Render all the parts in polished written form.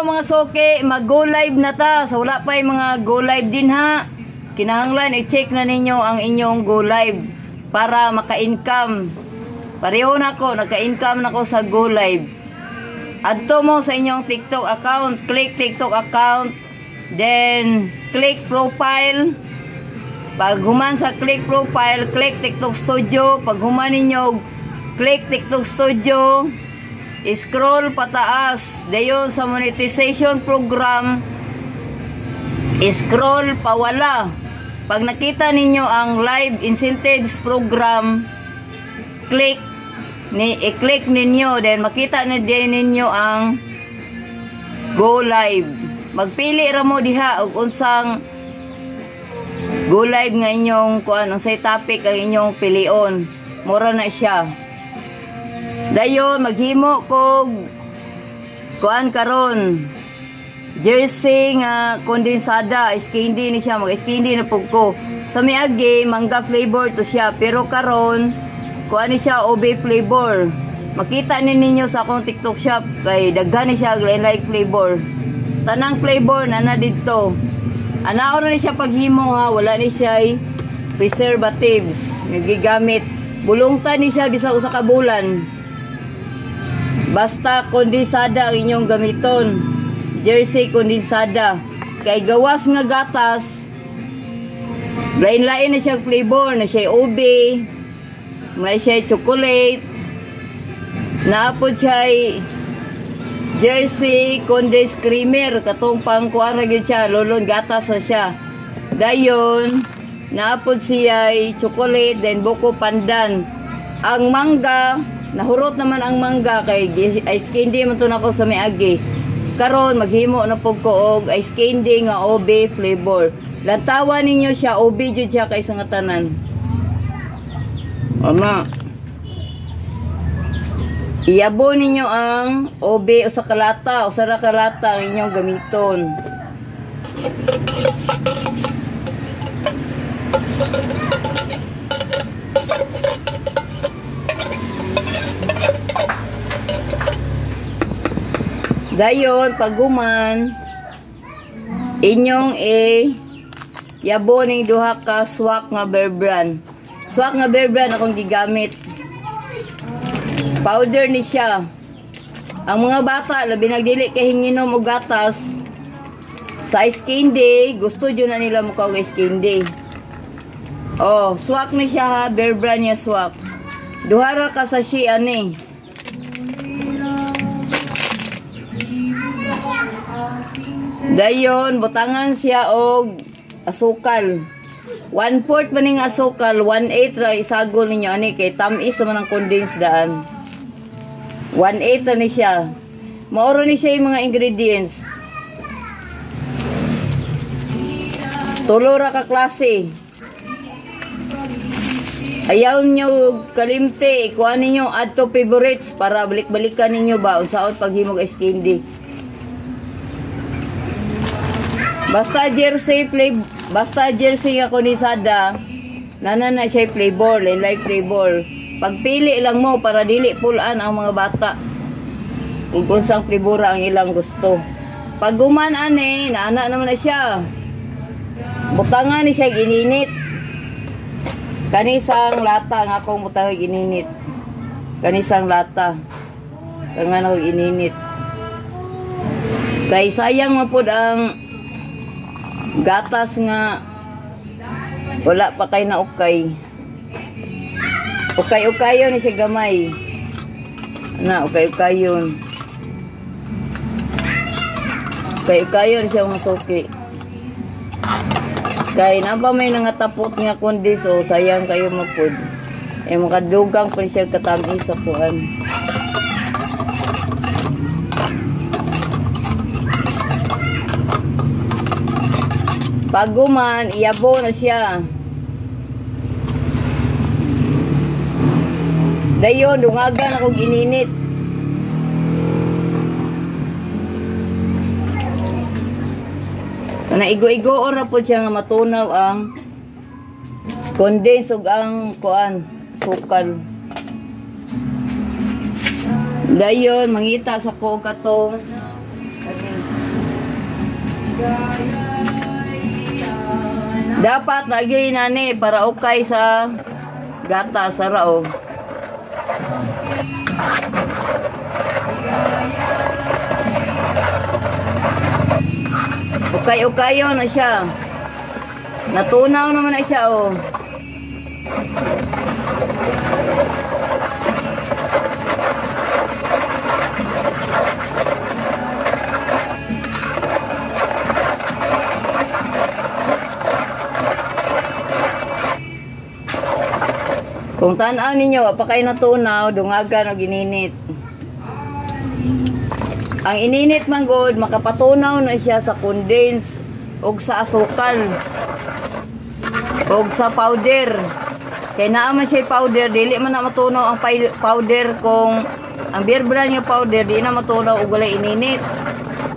mga soke, mag-go live na ta. So wala pa yung mga go live din ha. Kinahanglan i-check na ninyo ang inyong go live para maka-income. Pareho na ko, naka-income na ko sa go live. Adto mo sa inyong TikTok account, click TikTok account, then click profile. Pag human sa click profile, click TikTok Studio. Pag human ninyo, click TikTok Studio. Scroll pataas. Dayon sa monetization program, scroll pawala. Pag nakita ninyo ang live incentives program, i-click ninyo, then makita na din ninyo ang go live. Magpili ra mo diha og unsang go live nga inyong kuan, unsay topic ang inyong pilion. Mura na siya. Dayon maghimo kog kuan karon. Jersey nga kondensada, candy ni siya, mag-candy na pug ko. Sa miagi mangga flavor to siya, pero karon kuan ni siya ube flavor. Makita ni ninyo sa akong TikTok shop kay daghan ni siya like flavor. Tanang flavor na didto. Anaon na ni siya paghimo ha, wala ni siya preservatives nagigamit. Bulungtan ni siya bisag usa ka bulan. Basta kondensada ang inyong gamiton. Jersey kondensada. Kay gawas nga gatas, lain-lain na siya flavor, na siya ube, na siya chocolate, naapod siya Jersey condensed creamer, katong pangkuara gyud siya, lolon gatas na siya. Dayon naapod siya chocolate, then buko pandan. Ang mangga, nahurot naman ang mangga kay ice candy man to nako sa miagi. Karon maghimo na pug ko og ice candy nga ube flavor. Lantawan ninyo siya, ube jud siya kay sa nga tanan. Ama. Iabo ninyo ang ube o sa kalata, o sa kalata ang inyong gamiton. Dayon, paguman, inyong yabo ning duha ka swak nga Bear Brand. Swak nga Bear Brand akong gigamit. Powder ni siya. Ang mga bata, labi nagdili kay hinginom og gatas, sa ice candy, gusto dyan na nila mukha og ice candy. Oh, swak ni siya ha, Bear Brand niya swak. Duhara ka sa siya ani. Dayon, butangan siya og asukal. 1/4 maning asukal, 1/8 ra isagol ninyo ani kay tamis man ang condensed daan. 1/8 na ni siya. Maoro ni siya yung mga ingredients. Tulo ra ka klase. Ayaw nyo kalimte, kuha ninyo add to favorites para balik-balikan ninyo ba unsaon paghimog ice candy. Basta jersey nga kondensada, nana na siya flavor, like flavor. Pagpili lang mo para dili pulaan ang mga bata. Kung unsang flavor ang ilang gusto. Pag guman ani, naana naman na siya. Butangan ni siya gininit. Kanisang lata nga akong butang gininit. Kanisang lata. Kangan ako gininit. Kay sayang mapud ang gatas nga wala pa kay na ukay. Ukay-ukayon ni siya gamay. Na, ukay-ukayon. Ukay-ukayon siya mga suki. Kay napa may nangatapot nga kundi so sayang kayo mapud. Makadugang pa siya katamis sa kuan. Paguman, iyabo na siya. Dayon, dungagan ako gininit. Naigo-igo ora po siya nga matunaw ang condense ug ang kuan, sukal. Dayon, mangita sa ko katong Dapat nagyoy nani para okay sa gata sa rao. Okay-okayo na siya. Natunaw naman na siya, oh. Kung tanaw ninyo, apakay natunaw, dungagan o gininit. Ang ininit man god, makapatunaw na siya sa condense o sa asukal o sa powder. Kaya naaman siya powder, dili man na matunaw ang powder kung ang beer brand yung powder, di na matunaw o walay ininit.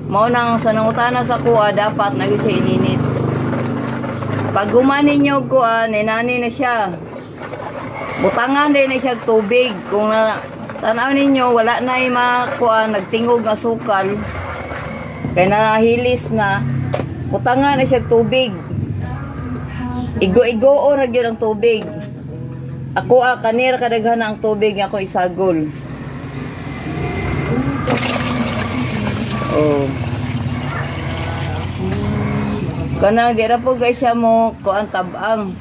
Mao nang sa nangutana sa kuha, dapat na siya ininit. Pag gumanin nyo kuha, ninani na siya. Butangan din na siya tubig. Kung tanaw ninyo, wala na yung makuha, nagtingog nga sukal. Kaya nahilis na, butangan na siya tubig. Igo-igoo na yun ang tubig. Ako kanira kadaghan na ang tubig nga ako isagol. Oh. Kanang dira po guys siya mo kuan tabang.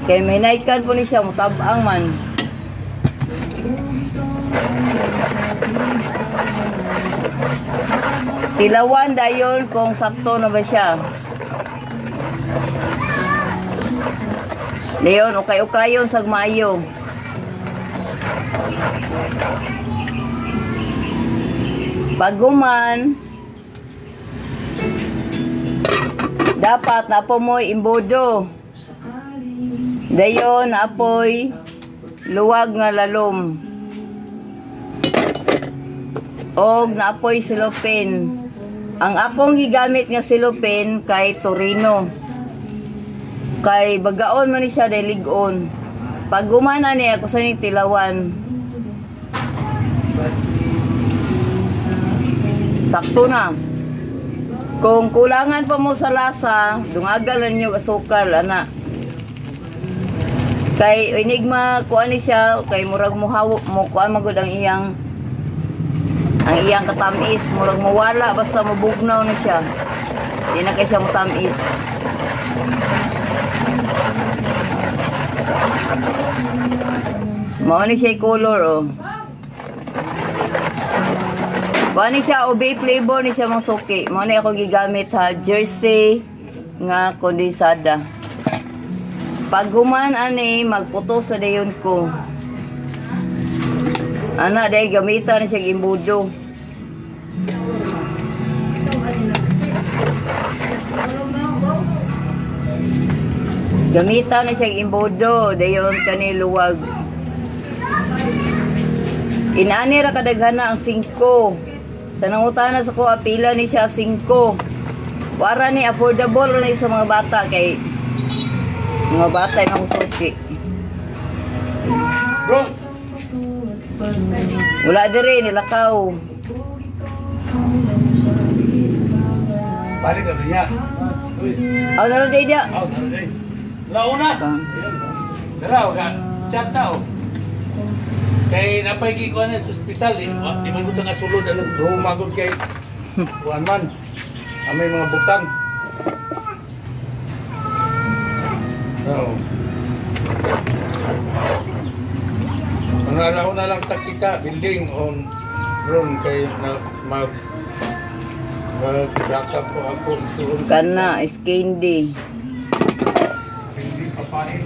Kaya may naikan po ni siya mo tabang man. Tilawan dayon kung sakto na ba siya. Leon, ukay-ukayon sa maayo. Paguman, dapat napomoy imbodo. Dayon apoy luwag nga lalom. Og naapoy silopin. Ang akong gigamit nga silopin kay Torino. Kay bagaon man ni siya deligon. Pag gumana ni ako sa ning tilawan. Sakto na. Kung kulangan pa mo sa lasa, dungagan ninyo asukal ana. Kay enigma kuan ni siya, kay murag mo hawok mo kuan magud ang iyang katamis, murag mawala basta mabugnaw na siya. Di na kay siya mo tamis. Mao ni siya color oh. Kuan ni siya ube flavor ni siya mong suki. Mao ni ako gigamit ha, jersey nga kondensada. Pag human ani magputo sa dayon ko. Ana dahil gamitan na siya imbudo. Gamitan na siya imbudo dayon kani luwag. Inani ra kadaghana ang 5. Sa nangutana sa ko apila ni siya 5. Para ni affordable na sa mga bata kay mga bata ay makusuki. Bro! Wala dire, nilakaw. Balik ka niya. Aw, naroon day dia. Aw, naroon. Launa! Daraw ka. Chat tao. Kay napay ko na sa ospital. Di man ko nga sulod. Rumagod kay Juan man. Amay mga butang. Oo. Ang alaw na lang takita, building on room kay na mag-backup po ako. Kana, Skindi. Hindi pa pa rin.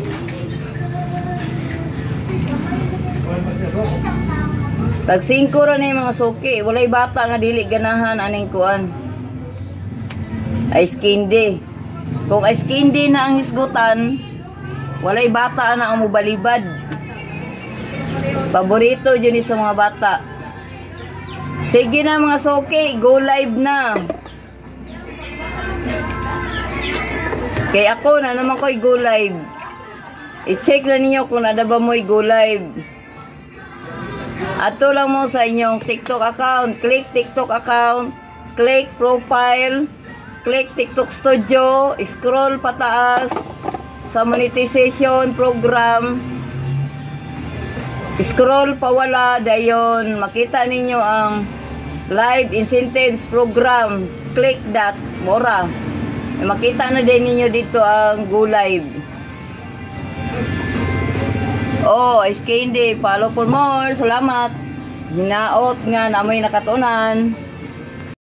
Tag 5 ra na yung mga suki. Walay bata nga dili ganahan aning kuan. Ay Skindi. Kung ay Skindi na ang hisgutan, walay bata na ang mubalibad. Paborito dyan sa mga bata. Sige na mga soke, go live na. Kaya ako na naman ko'y go live. I-check na ninyo kung nada ba mo'y go live. Ato lang mo sa inyong TikTok account. Click TikTok account. Click profile. Click TikTok Studio, scroll pataas sa monetization program. Scroll pawala dayon, makita ninyo ang live incentives program. Click that, mura. Makita na din ninyo dito ang Go Live. Oh, SK hindi, follow for more. Salamat. Hinaot nga na may nakatunan.